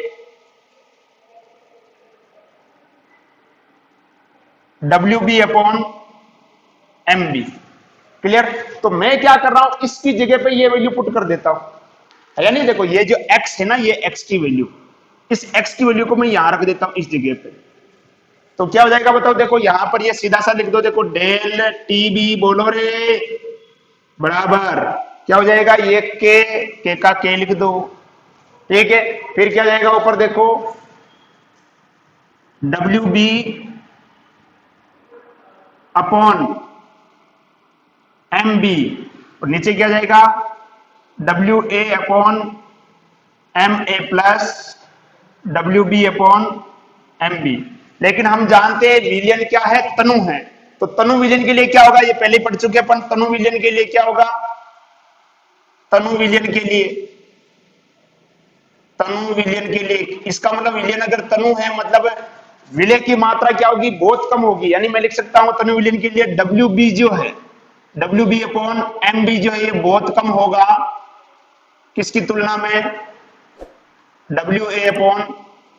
W B upon M B. Clear. तो मैं क्या कर रहा हूं, इसकी जगह पे ये वैल्यू पुट कर देता हूं, यानी देखो ये जो x है ना, ये x की वैल्यू, इस x की वैल्यू को मैं यहां रख देता हूं इस जगह पे। तो क्या हो जाएगा बताओ, देखो यहां पर ये सीधा सा लिख दो, देखो डेल टी बी बोलो रे बराबर क्या हो जाएगा, ये के का के लिख दो। ठीक है, फिर क्या जाएगा ऊपर देखो W B upon M B, और नीचे क्या जाएगा W A upon M A plus W B upon M B. लेकिन हम जानते हैं विलयन क्या है, तनु है। तो तनु विलयन के लिए क्या होगा, ये पहले पढ़ चुके अपन। तनु विलयन के लिए क्या होगा, तनु विलयन के लिए, तनु विलयन के लिए इसका मतलब विलयन अगर तनु है मतलब विलय की मात्रा क्या होगी, बहुत कम होगी। यानी मैं लिख सकता हूं तनु विलयन के लिए डब्ल्यू बी जो है, W B upon M B जो है ये बहुत कम होगा किसकी तुलना में, W A upon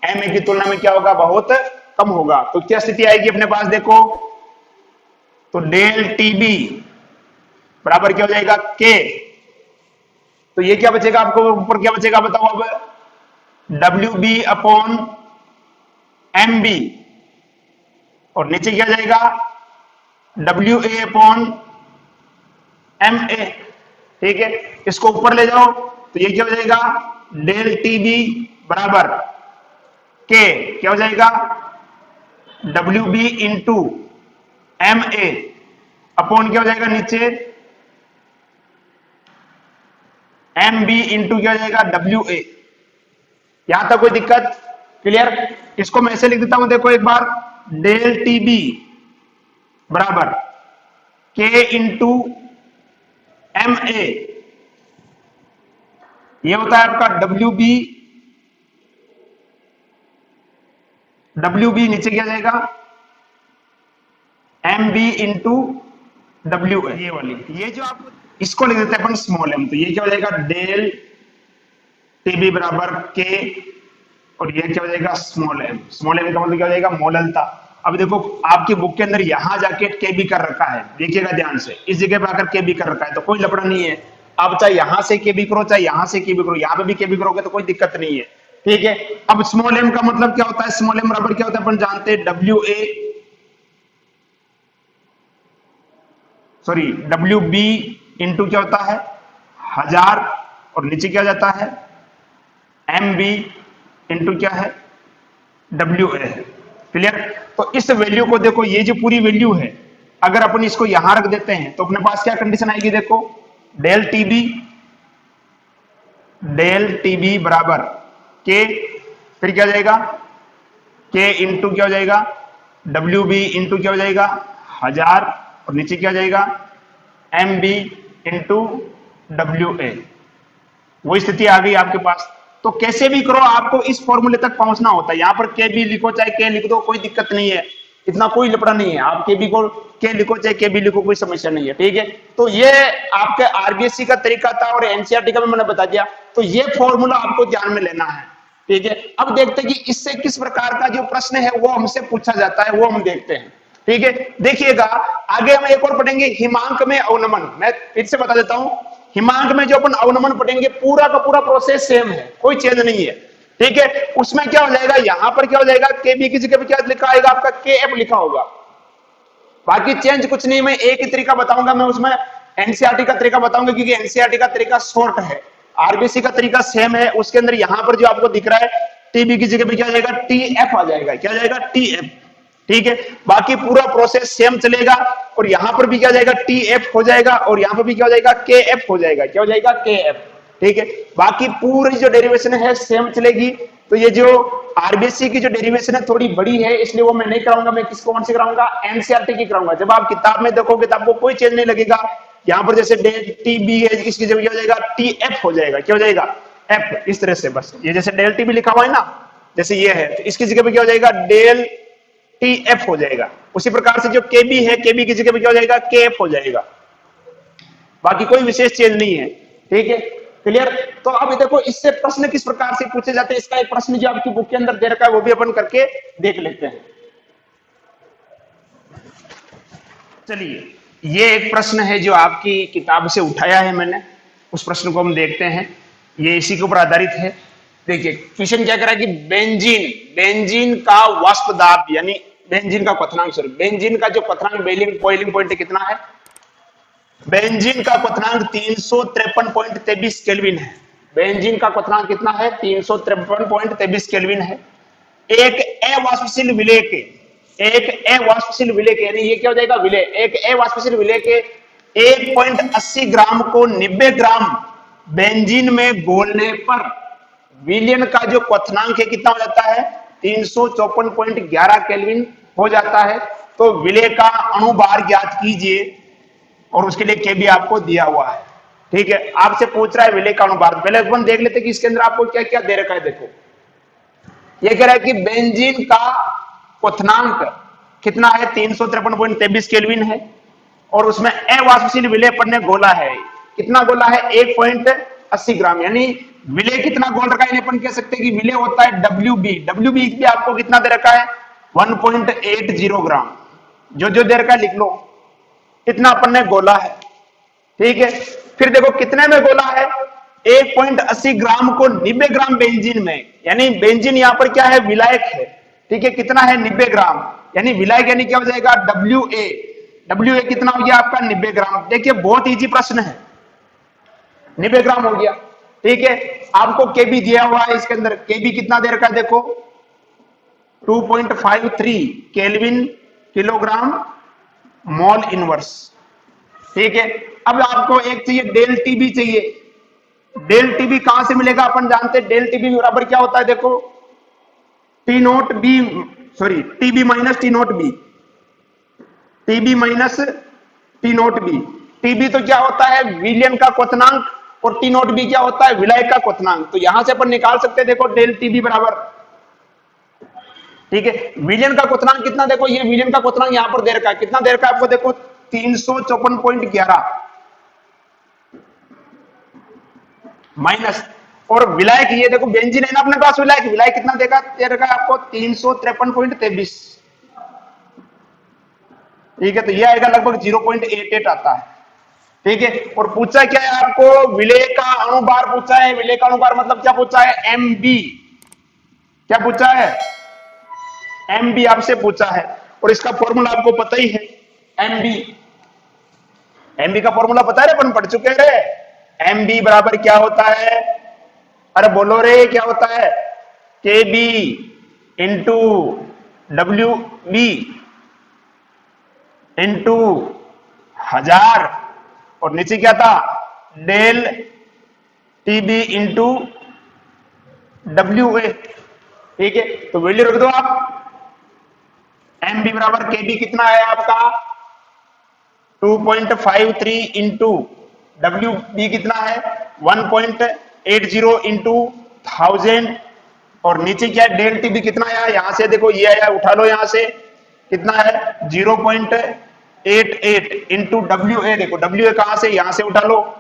M A की तुलना में क्या होगा, बहुत कम होगा। तो क्या स्थिति आएगी अपने पास देखो, तो डेल टी बी बराबर क्या हो जाएगा के, तो ये क्या बचेगा आपको ऊपर क्या बचेगा बताओ अब W B upon M B, और नीचे क्या जाएगा W A upon M A. ठीक है, इसको ऊपर ले जाओ तो ये क्या हो जाएगा डेल टी बी बराबर के क्या हो जाएगा W B into M A upon क्या हो जाएगा नीचे एम बी इंटू क्या हो जाएगा डब्ल्यू ए। यहां तक कोई दिक्कत, क्लियर। इसको मैं ऐसे लिख देता हूं देखो एक बार, डेल टी बी बराबर के इंटू एम ए, ये होता है आपका डब्ल्यू बी नीचे क्या जाएगा M B into W A, ये वाली, ये जो आप इसको लिख देते हैं अपन स्मॉल एम, तो ये क्या हो जाएगा डेल टी बी बराबर के, और ये क्या हो जाएगा स्मॉल एम। स्मॉल एम का मतलब क्या हो जाएगा मोललता। अब देखो आपकी बुक के अंदर यहां जाके के बी कर रखा है, देखिएगा ध्यान से, इस जगह पे आकर के बी कर रखा है, तो कोई लफड़ा नहीं है। आप चाहे यहां से के बी करो चाहे यहां से के बी करो, यहां पे भी के बी करोगे तो कोई दिक्कत नहीं है। ठीक है, अब स्मॉल एम का मतलब क्या होता है, स्मॉल एम बराबर क्या होता है अपन जानते हैं W A sorry W B into क्या होता है 1000 और नीचे क्या जाता है एम बी इंटू क्या है डब्ल्यू ए है। क्लियर। तो इस वैल्यू को देखो, ये जो पूरी वैल्यू है अगर अपन इसको यहां रख देते हैं तो अपने पास क्या कंडीशन आएगी, देखो डेल टीबी बराबर के, फिर क्या हो जाएगा के इंटू क्या हो जाएगा डब्ल्यू बी इंटू क्या हो जाएगा 1000 और नीचे क्या हो जाएगा M B into W A. वो स्थिति आ गई आपके पास। तो कैसे भी करो आपको इस फॉर्मूले तक पहुंचना होता है। यहां पर के बी लिखो चाहे के लिख दो, कोई दिक्कत नहीं है, इतना कोई लफड़ा नहीं है। आप के बी को के लिखो चाहे के बी लिखो, कोई समस्या नहीं है। ठीक है, तो ये आपके आरबीएससी का तरीका था और एनसीईआरटी का भी मैंने बता दिया। तो ये फॉर्मूला आपको ध्यान में लेना है। ठीक है, अब देखते हैं कि इससे किस प्रकार का जो प्रश्न है वो हमसे पूछा जाता है, वो हम देखते हैं। ठीक है, देखिएगा आगे हम एक और पढ़ेंगे हिमांक में अवनमन। मैं फिर से बता देता हूं, हिमांक में जो अपन अवनमन पढ़ेंगे पूरा का पूरा प्रोसेस सेम है, कोई चेंज नहीं है। ठीक है, उसमें क्या हो जाएगा, यहां पर क्या हो जाएगा के बी की जगह पे क्या लिखा आएगा आपका के एफ लिखा होगा। बाकी चेंज कुछ नहीं, मैं एक ही तरीका बताऊंगा, मैं उसमें एनसीईआरटी का तरीका बताऊंगा क्योंकि एनसीईआरटी का तरीका शॉर्ट है, आरबीसी का तरीका सेम है। उसके अंदर यहां पर जो आपको दिख रहा है टीबी की जगह पे क्या आ जाएगा टी एफ आ जाएगा, क्या आ जाएगा टी एफ। ठीक है, बाकी पूरा प्रोसेस सेम चलेगा और यहां पर भी क्या जाएगा टी एफ हो जाएगा और यहां पर भी क्या हो जाएगा के एफ हो जाएगा, क्या हो जाएगा के एफ। ठीक है, बाकी पूरी जो डेरिवेशन है सेम चलेगी। तो ये जो आरबीसी की जो डेरिवेशन है थोड़ी बड़ी है, इसलिए वो मैं नहीं कराऊंगा। मैं किसको कौन सी कराऊंगा, एनसीईआरटी की कराऊंगा। जब आप किताब में देखोगे तो आपको कोई चेंज नहीं लगेगा। यहां पर जैसे टी बी है, इसकी जगह क्या हो जाएगा टी एफ हो जाएगा, क्या हो जाएगा एफ। इस तरह से बस, ये जैसे डेल टी बी लिखा हुआ है ना, जैसे ये है, तो इसकी जगह पे क्या हो जाएगा डेल टी एफ हो जाएगा। उसी प्रकार से जो के बी है, के बी की जगह पे क्या हो जाएगा के एफ हो जाएगा। बाकी कोई विशेष चेंज नहीं है। ठीक है, क्लियर। तो अब देखो इससे प्रश्न किस प्रकार से पूछे जाते हैं, इसका एक प्रश्न जो आपकी बुक के अंदर दे रखा है वो भी अपन करके देख लेते हैं। चलिए, ये एक प्रश्न है जो आपकी किताब से उठाया है मैंने, उस प्रश्न को हम देखते हैं। ये इसी के ऊपर आधारित है। देखिए क्वेश्चन क्या कह रहा है कि बेंजीन का वाष्प दाब यानी बेंजीन का क्वथनांक, सॉरी बेंजीन का जो क्वथनांक बॉइलिंग पॉइंट कितना है, बेंजीन का क्वथनांक 353.23 केल्विन है। बेंजीन का क्वथनांक कितना है 353.23 केल्विन है। एक अवाष्पशील विलेय के यानी ये क्या हो जाएगा विलेय, एक अवाष्पशील विलेय के 1.80 ग्राम को 90 ग्राम बेंजीन में घोलने पर विलयन का जो क्वथनांक है कितना हो जाता है 354.11 केल्विन हो जाता है। तो विलेय का अणुभार ज्ञात कीजिए और उसके लिए के भी आपको दिया हुआ है। ठीक है, आपसे पूछ रहा है विलेय का अणुभार। पहले अपन देख लेते हैं कि इसके अंदर आपको क्या क्या दे रखा है। देखो ये कह रहा है कि बेंजीन का क्वथनांक कितना है 353.23 केल्विन है और उसमें अवाष्पशील विलेय पर ने गोला है, कितना गोला है 1.80 ग्राम। यानी विलेय कितना गोल रखा है, अपन कह सकते हैं कि विलेय होता है डब्ल्यूबी भी आपको कितना दे रखा है 1.80 ग्राम। जो दे रखा है लिख लो, इतना अपन ने गोला है। ठीक है, फिर देखो कितने में गोला है 1.80 ग्राम को 90 ग्राम बेंजीन में, यानी बेंजीन यहां पर क्या है विलायक है। ठीक है, कितना है 90 ग्राम, यानी विलायक यानी क्या हो जाएगा डब्ल्यू ए कितना हो गया आपका 90 ग्राम। देखिए बहुत इजी प्रश्न है, 90 ग्राम हो गया। ठीक है, आपको केबी दिया हुआ है, इसके अंदर केबी कितना दे रखा है देखो 2.53 केल्विन किलोग्राम मोल इनवर्स। ठीक है, अब आपको एक चाहिए डेल टीबी चाहिए। डेल टीबी कहां से मिलेगा, अपन जानते हैं डेल टीबी बराबर क्या होता है, देखो T naught B, sorry TB minus T naught B, TB minus T naught B. TB तो क्या होता है विलयन का क्वथनांक और टी नोट बी क्या होता है विलायक का क्वथनांक। तो यहां से अपन निकाल सकते हैं, देखो डेल टीबी बराबर, ठीक है विलयन का क्वथनांक कितना, देखो ये विलयन का क्वथनांक यहां पर दे रखा है, कितना दे रखा है आपको देखो 354.11 माइनस, और विलायक ये देखो बेंजीन है ना अपने पास, विलायक कितना देगा दे रखा है आपको 353.23। ठीक है, तो ये आएगा लगभग 0.88 आता है। ठीक है, और पूछा क्या है आपको विलेय का अणुभार पूछा है। विलेय का अणुभार मतलब क्या पूछा है एम बी, क्या पूछा है एम बी आपसे पूछा है और इसका फॉर्मूला आपको पता ही है एम बी एमबी का फॉर्मूला पता है, अपन पढ़ चुके हैं रे। एमबी बराबर क्या होता है, अरे बोलो रे क्या होता है, K B into W B into 1000 और नीचे क्या था, del TB into W A. ठीक है, तो वैल्यू रख दो आप। एम बी बराबर के बी कितना है आपका 2.53 इंटू डब्ल्यू बी कितना है 1.80 इंटू 1000 और नीचे क्या है डेल टी बी कितना आया, यहां से देखो ये आया, उठा लो यहां से कितना है 0.88 इंटू डब्ल्यू ए, देखो डब्ल्यू ए कहां से, यहां से उठा लो,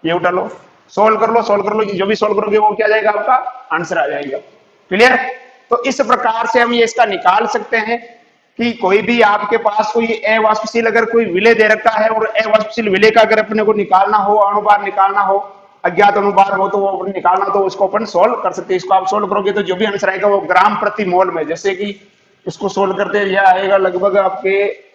ये उठा लो, सोल्व कर लो, सोल्व कर लो, जो भी सोल्व करोगे वो क्या जाएगा आपका आंसर आ जाएगा। क्लियर। तो इस प्रकार से हम ये इसका निकाल सकते हैं कि कोई भी आपके पास कोई अवाष्पशील अगर कोई विलय दे रखा है और अवाष्पशील विलय का अगर अपने को निकालना हो, अणुभार निकालना हो, अज्ञात अणुभार हो, तो वो निकालना तो उसको अपन सोल्व कर सकते हैं। इसको आप सोल्व करोगे तो जो भी आंसर आएगा वो ग्राम प्रति मोल में, जैसे कि इसको सोल्व करते हैं यह आएगा लगभग आपके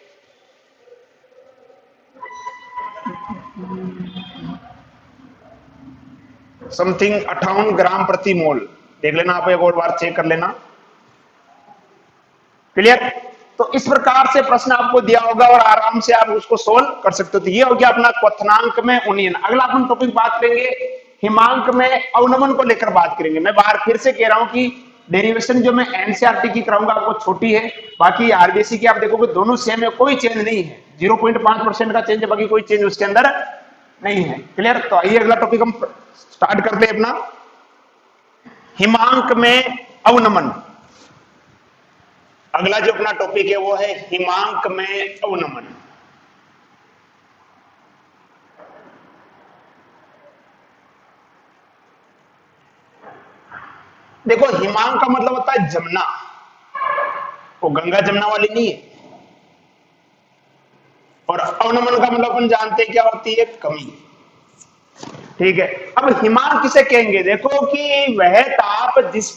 समथिंग 58 ग्राम प्रति मोल। देख लेना आप, एक और बार चेक कर लेना। क्लियर। तो इस प्रकार से प्रश्न आपको दिया होगा और आराम से आप उसको सोल्व कर सकते हो। तो ये हो गया अपना क्वथनांक में उन्नयन। अगला अपन टॉपिक बात करेंगे हिमांक में अवनमन को लेकर बात करेंगे। मैं बाहर फिर से कह रहा हूं कि डेरिवेशन जो मैं एनसीईआरटी की कराऊंगा आपको छोटी है, बाकी आरबीएससी की आप देखोगे दोनों सेम है, कोई चेंज नहीं है, 0.5% का चेंज है, बाकी कोई चेंज उसके अंदर नहीं है। क्लियर। तो आइए अगला टॉपिक हम स्टार्ट करते हैं अपना हिमांक में अवनमन। अगला जो अपना टॉपिक है वो है हिमांक में अवनमन। देखो हिमांक का मतलब होता है जमुना, वो गंगा जमुना वाली नहीं है। और अवनमन का मतलब अपन जानते हैं क्या होती है, कमी। ठीक है। अब हिमांक किसे कहेंगे, देखो कि वह ताप जिस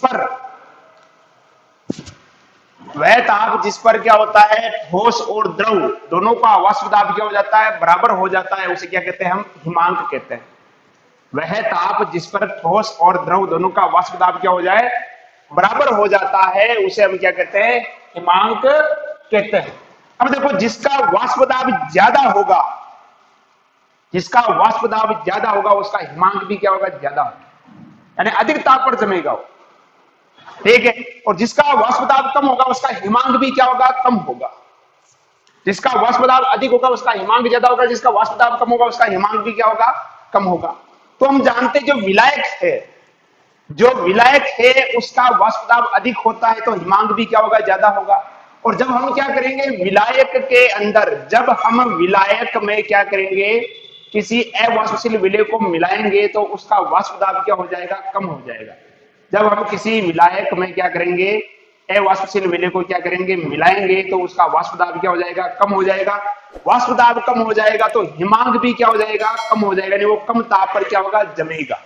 पर क्या होता है ठोस और द्रव दोनों का वाष्प दाब क्या हो जाता है, बराबर हो जाता है, उसे क्या कहते हैं, हम हिमांक कहते हैं। वह ताप जिस पर ठोस और द्रव दोनों का वाष्प दाब क्या हो जाए, बराबर हो जाता है, उसे हम क्या कहते हैं, हिमांक कहते हैं। अब देखो जिसका वाष्प दाब ज्यादा होगा, जिसका वाष्प दाब ज्यादा होगा उसका हिमांक भी क्या होगा, ज्यादा होगा, यानी अधिक ताप पर जमेगा वो। ठीक है। और जिसका वाष्प दाब कम होगा उसका हिमांक भी क्या होगा, कम होगा। जिसका वाष्प दाब अधिक होगा उसका हिमांक ज्यादा होगा, जिसका वाष्प दाब कम होगा उसका हिमांक भी क्या होगा, कम होगा। तो हम जानते जो विलायक है उसका वाष्प दाब अधिक होता है तो हिमांक भी क्या होगा, ज्यादा होगा। और जब हम क्या करेंगे विलायक के अंदर, जब हम विलायक में क्या करेंगे किसी अवाष्पशील विलय को मिलाएंगे तो उसका वाष्प दाब क्या हो जाएगा, कम हो जाएगा। जब हम किसी विलायक में क्या करेंगे अवाष्पशील विलय को क्या करेंगे मिलाएंगे तो उसका वाष्प दाब क्या हो जाएगा, कम हो जाएगा। वाष्प दाब कम हो जाएगा तो हिमांक भी क्या हो जाएगा, कम हो जाएगा, वो कम ताप पर क्या होगा, जमेगा।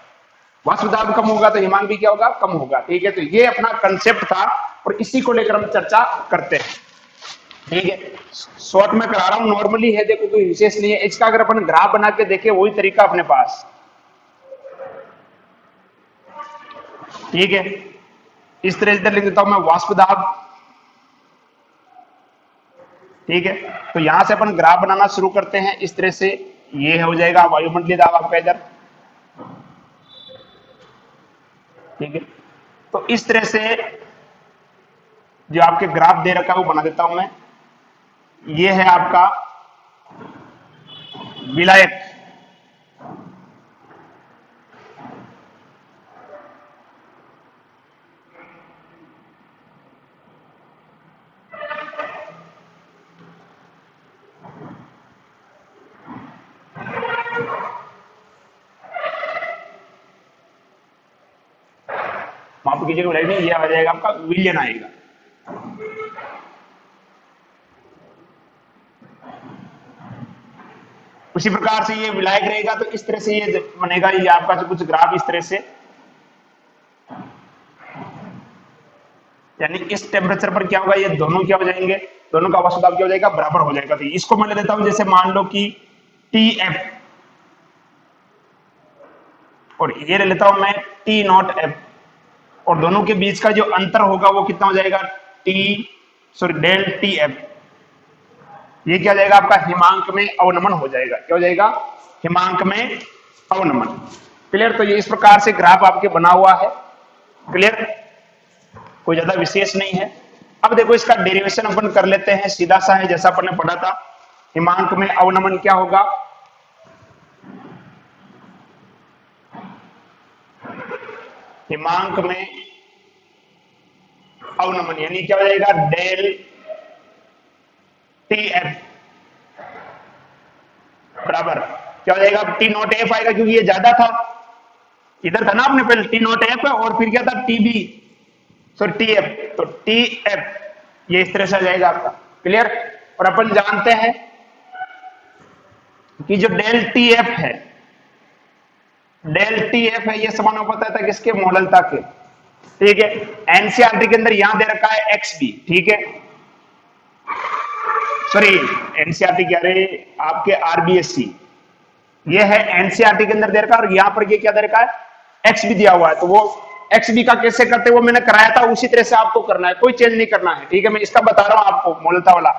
वाष्प दाब कम होगा तो हिमांक भी क्या होगा, कम होगा। ठीक है। तो ये अपना कंसेप्ट था और इसी को लेकर हम चर्चा करते हैं। ठीक है। शॉर्ट में करा रहा हूं, नॉर्मली है, देखो कोई विशेष नहीं है। इसका अगर अपन ग्राफ बना के देखें वही तरीका अपने पास। ठीक है। इस तरह से लिख देता हूं मैं वाष्प दाब। ठीक है। तो यहां से अपन ग्राफ बनाना शुरू करते हैं इस तरह से, ये हो जाएगा वायुमंडलीय दाब आपका इधर। ठीक है। तो इस तरह से जो आपके ग्राफ दे रखा है वो बना देता हूं मैं। ये है आपका विलायक। माफ कीजिएगा विलायक नहीं, ये आ जाएगा आपका विलयन आएगा। उसी प्रकार से ये विलायक रहेगा तो इस तरह से ये बनेगा, ये आपका जो कुछ ग्राफ इस तरह से, यानी इस टेम्परेचर पर क्या होगा, ये दोनों क्या हो जाएंगे दोनों का आपस में दाब क्या हो जाएगा, बराबर हो जाएगा। तो इसको मैं ले लेता हूं, जैसे मान लो कि टी एफ, और ये ले लेता हूं मैं टी नॉट एफ, और दोनों के बीच का जो अंतर होगा वो कितना हो जाएगा, डेल टी एफ। ये क्या हो जाएगा आपका, हिमांक में अवनमन हो जाएगा। क्या हो जाएगा, हिमांक में अवनमन। क्लियर। तो ये इस प्रकार से ग्राफ आपके बना हुआ है। क्लियर, कोई ज्यादा विशेष नहीं है। अब देखो इसका डेरिवेशन अपन कर लेते हैं, सीधा सा है जैसा अपन ने पढ़ा था। हिमांक में अवनमन क्या होगा, हिमांक में अवनमन यानी क्या हो जाएगा, डेल टी एफ बराबर क्या हो जाएगा, टी नॉट एफ आएगा, क्योंकि ये ज्यादा था, इधर था ना आपने पहले टी नॉट एफ और फिर क्या था T B, sorry T F, तो टी एफ ये इस तरह से आ जाएगा आपका। क्लियर। और अपन जानते हैं कि जो डेल टी एफ है, डेल टी एफ है, ये समानुपाती है किसके, मोललता के। ठीक है। एनसीईआरटी के अंदर यहां दे रखा है एक्स बी। ठीक है, सॉरी एनसीईआरटी क्या रहे, आपके आरबीएससी, ये है एनसीईआरटी के अंदर दे रखा है, और यहां पर ये क्या दे रखा है, एक्स बी दिया हुआ है। तो वो एक्स बी का कैसे करते हैं वो मैंने कराया था, उसी तरह से आपको करना है, कोई चेंज नहीं करना है। ठीक है, मैं इसका बता रहा हूं आपको मोललता वाला।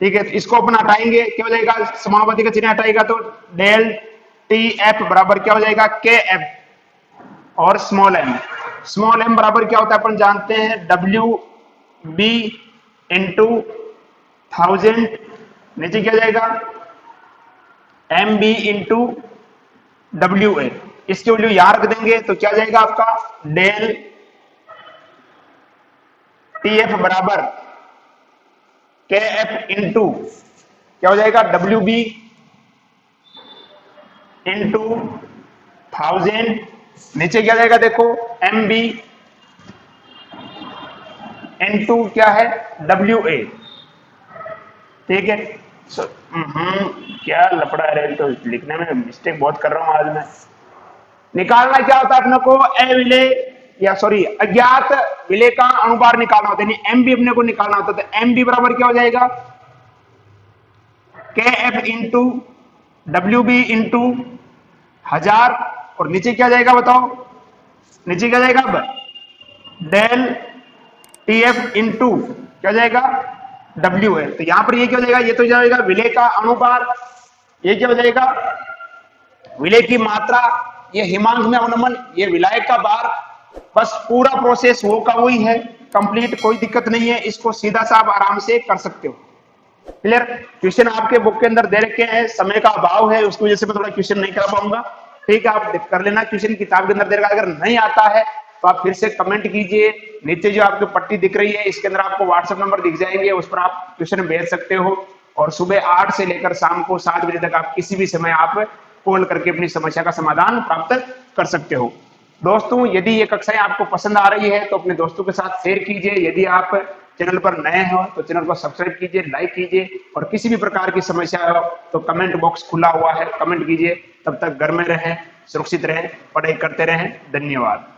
ठीक है, तो इसको अपन हटाएंगे, क्या हो जाएगा, समानुपाती का चिन्ह हटाएगा तो डेल टी एफ बराबर क्या हो जाएगा, के एफ और स्मॉल एम। स्मॉल एम बराबर क्या होता है अपन जानते हैं, डब्ल्यू बी इंटू 1000, नीचे क्या जाएगा, M B into W A. इसकी वैल्यू यहां रख देंगे तो क्या जाएगा आपका, डेल टी एफ बराबर के एफ इंटू क्या हो जाएगा, डब्ल्यू बी इंटू 1000, नीचे क्या जाएगा देखो, एम बी इंटू क्या है, डब्ल्यू ए। ठीक है। क्या लफड़ा है, तो लिखने में मिस्टेक बहुत कर रहा हूं आज मैं। निकालना क्या होता है अपने को, ए विलेय या सॉरी अज्ञात विलेय का अनुपात निकालना होता है, यानी एम बी अपने को निकालना होता है। तो एम बी बराबर क्या हो जाएगा, K F into W B into 1000, और नीचे क्या जाएगा बताओ, नीचे क्या जाएगा अब, डेल टी एफ इंटू क्या जाएगा, डब्ल्यू है। तो यहां पर ये क्या हो जाएगा, ये तो जाएगा विलेय का अनुपात, ये क्या हो जाएगा, विलेय की मात्रा, ये हिमांक में अवनमन, ये विलायक का भार। बस पूरा प्रोसेस वो का वही है, कंप्लीट, कोई दिक्कत नहीं है, इसको सीधा सा आप आराम से कर सकते हो। क्लियर। क्वेश्चन आपके बुक के अंदर दे रखे हैं, समय का अभाव है उसकी वजह से मैं थोड़ा क्वेश्चन नहीं कर पाऊंगा। ठीक है, आप कर लेना, क्वेश्चन किताब के अंदर दे रखा है। अगर नहीं आता है तो आप फिर से कमेंट कीजिए, नीचे जो आपको पट्टी दिख रही है इसके अंदर आपको व्हाट्सएप नंबर दिख जाएंगे, उस पर आप क्वेश्चन भेज सकते हो। और सुबह 8 से लेकर शाम को 7 बजे तक आप किसी भी समय आप कॉल करके अपनी समस्या का समाधान प्राप्त कर सकते हो। दोस्तों, यदि ये कक्षाएं आपको पसंद आ रही है तो अपने दोस्तों के साथ शेयर कीजिए। यदि आप चैनल पर नए हो तो चैनल को सब्सक्राइब कीजिए, लाइक कीजिए, और किसी भी प्रकार की समस्या हो तो कमेंट बॉक्स खुला हुआ है, कमेंट कीजिए। तब तक घर में रहें, सुरक्षित रहें, पढ़ाई करते रहें। धन्यवाद।